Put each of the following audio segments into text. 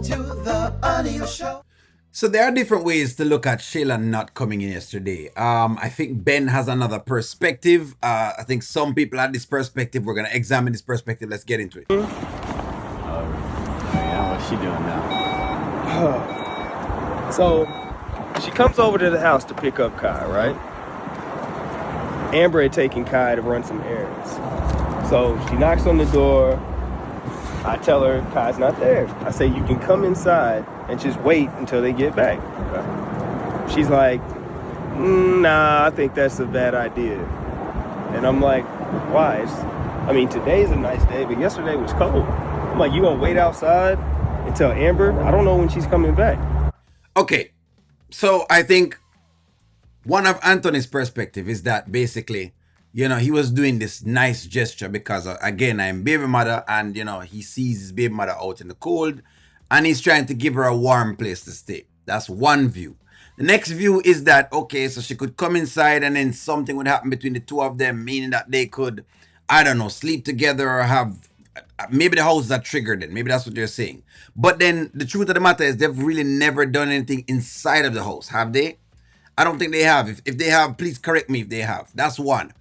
to the audio show. So there are different ways to look at Shayla not coming in yesterday. I think Ben has another perspective. I think some people had this perspective. We're gonna examine this perspective. Let's get into it. Oh yeah, what's she doing now? So she comes over to the house to pick up Kai, right? Amber had taken Kai to run some errands. So she knocks on the door. I tell her Kai's not there. I say you can come inside and just wait until they get back. Okay. She's like, nah, I think that's a bad idea. And I'm like, why? Today's a nice day, but yesterday was cold. I'm like, you gonna wait outside and tell Amber? I don't know when she's coming back. Okay, so I think one of Anthony's perspective is that basically, he was doing this nice gesture because, again, I'm baby mother and, he sees his baby mother out in the cold and he's trying to give her a warm place to stay. That's one view. The next view is that, okay, so she could come inside and then something would happen between the two of them, meaning that they could, I don't know, sleep together or have, maybe the house that triggered it. Maybe that's what you're saying. But then the truth of the matter is they've really never done anything inside of the house, have they? I don't think they have. If they have, please correct me if they have. That's one.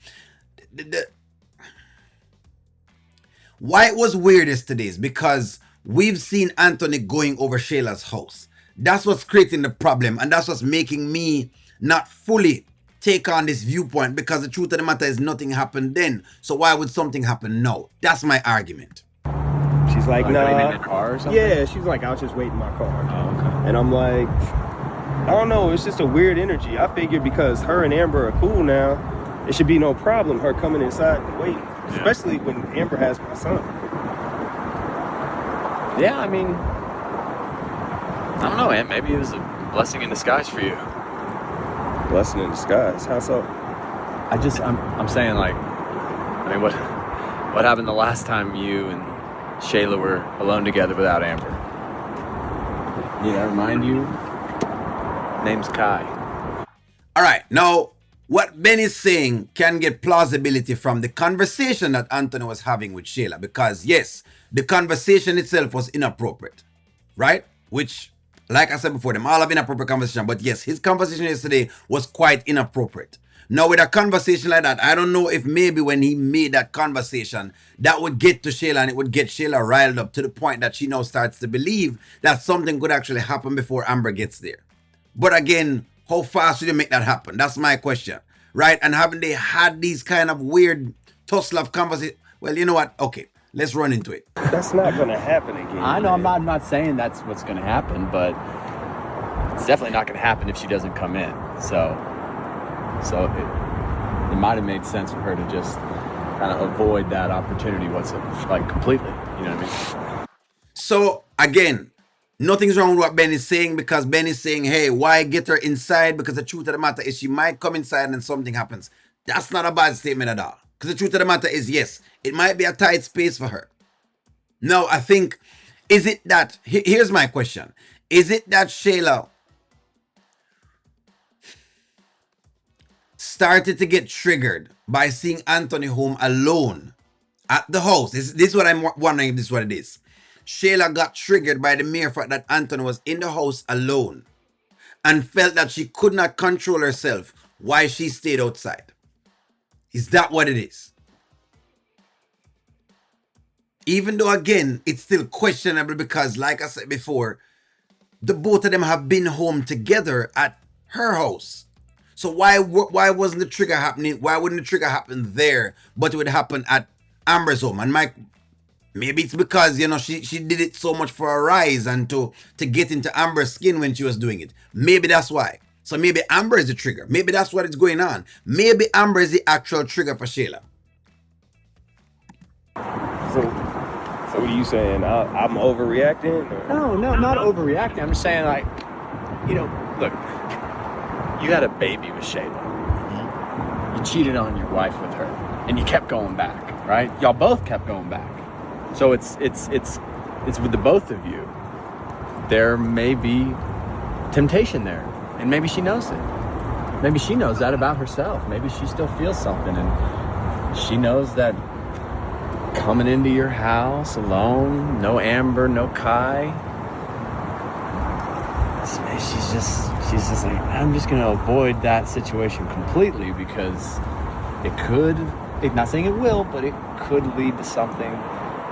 Why it was weird yesterday is because we've seen Anthony going over Shayla's house. That's what's creating the problem, and that's what's making me not fully take on this viewpoint, because the truth of the matter is nothing happened then. So why would something happen now? That's my argument. She's like, nah. In a car or something? Yeah, she's like, I'll just wait in my car. Oh, okay. And I'm like, I don't know, it's just a weird energy. I figured because her and Amber are cool now, it should be no problem her coming inside and waiting. Yeah. Especially when Amber has my son. Yeah, I don't know, man. Maybe it was a blessing in disguise for you. Blessing in disguise? How so? I'm saying, what happened the last time you and Shayla were alone together without Amber? Did I remind you? Name's Kai. All right, now what Ben is saying can get plausibility from the conversation that Anthony was having with Shayla, because yes, the conversation itself was inappropriate, right? Which, like I said before, them all have inappropriate conversation, but yes, his conversation yesterday was quite inappropriate. Now with a conversation like that, I don't know if maybe when he made that conversation, that would get to Shayla and it would get Shayla riled up to the point that she now starts to believe that something could actually happen before Amber gets there. But again, how fast should you make that happen? That's my question, right? And haven't they had these kind of weird tussle of conversation? Well, you know what? Okay, let's run into it. That's not going to happen again. I know, I'm not saying that's what's going to happen, but it's definitely not going to happen if she doesn't come in. So it might have made sense for her to just kind of avoid that opportunity completely. You know what I mean? So again, nothing's wrong with what Ben is saying, because Ben is saying, hey, why get her inside? Because the truth of the matter is she might come inside and something happens. That's not a bad statement at all. Because the truth of the matter is, yes, it might be a tight space for her. Now, I think, is it that, here's my question. Is it that Shayla started to get triggered by seeing Anthony home alone at the house? This is what I'm wondering if this is what it is. Shayla got triggered by the mere fact that Anthony was in the house alone and felt that she could not control herself while she stayed outside. Is that what it is? Even though, again, it's still questionable because, like I said before, the both of them have been home together at her house. So why wasn't the trigger happening? Why wouldn't the trigger happen there, but it would happen at Amber's home? And maybe it's because, she did it so much for a rise and to get into Amber's skin when she was doing it. Maybe that's why. So maybe Amber is the trigger. Maybe that's what is going on. Maybe Amber is the actual trigger for Shayla. So what are you saying? I'm overreacting? Or? No, not overreacting. I'm just saying, look, you had a baby with Shayla. Mm-hmm. You cheated on your wife with her, and you kept going back, right? Y'all both kept going back. So it's with the both of you. There may be temptation there, and maybe she knows it. Maybe she knows that about herself. Maybe she still feels something, and she knows that coming into your house alone, no Amber, no Kai, she's just like, I'm just gonna avoid that situation completely because it could, not saying it will, but it could lead to something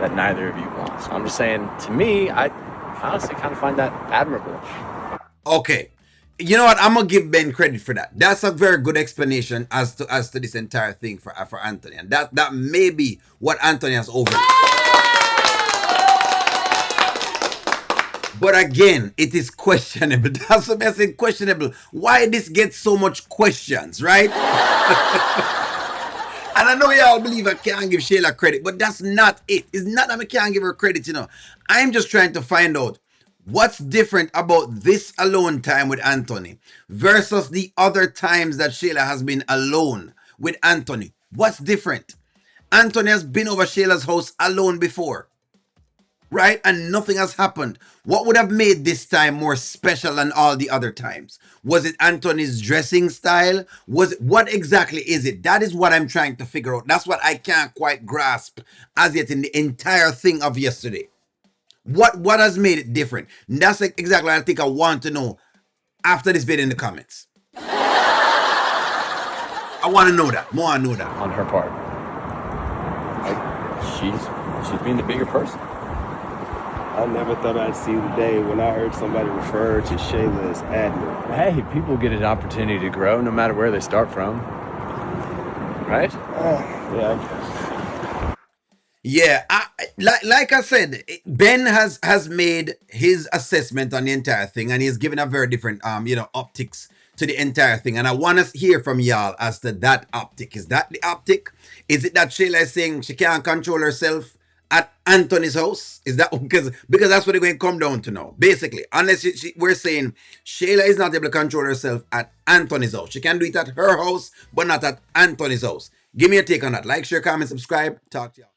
that neither of you want. So I'm just saying, to me, I honestly kind of find that admirable. Okay. You know what? I'm gonna give Ben credit for that. That's a very good explanation as to this entire thing for Anthony, and that may be what Anthony has overlooked. But again, it is questionable. That's the best thing, questionable. Why this gets so much questions, right? And I know y'all believe I can't give Shayla credit, but that's not it. It's not that I can't give her credit, I'm just trying to find out what's different about this alone time with Anthony versus the other times that Shayla has been alone with Anthony. What's different? Anthony has been over Shayla's house alone before, right? And nothing has happened. What would have made this time more special than all the other times? Was it Anthony's dressing style? What exactly is it? That is what I'm trying to figure out. That's what I can't quite grasp as yet in the entire thing of yesterday. What has made it different? And that's exactly what I think I want to know after this video in the comments. I want to know that. More I know that. On her part. She's being the bigger person. I never thought I'd see the day when I heard somebody refer to Shayla as admiral. Hey, people get an opportunity to grow no matter where they start from. Right? Yeah, I guess. Yeah, like I said, Ben has made his assessment on the entire thing, and he's given a very different optics to the entire thing. And I want to hear from y'all as to that optic. Is that the optic? Is it that Shayla is saying she can't control herself at Anthony's house? Is that because that's what they're going to come down to now? Basically, unless we're saying Shayla is not able to control herself at Anthony's house. She can do it at her house, but not at Anthony's house. Give me a take on that. Like, share, comment, subscribe. Talk to y'all.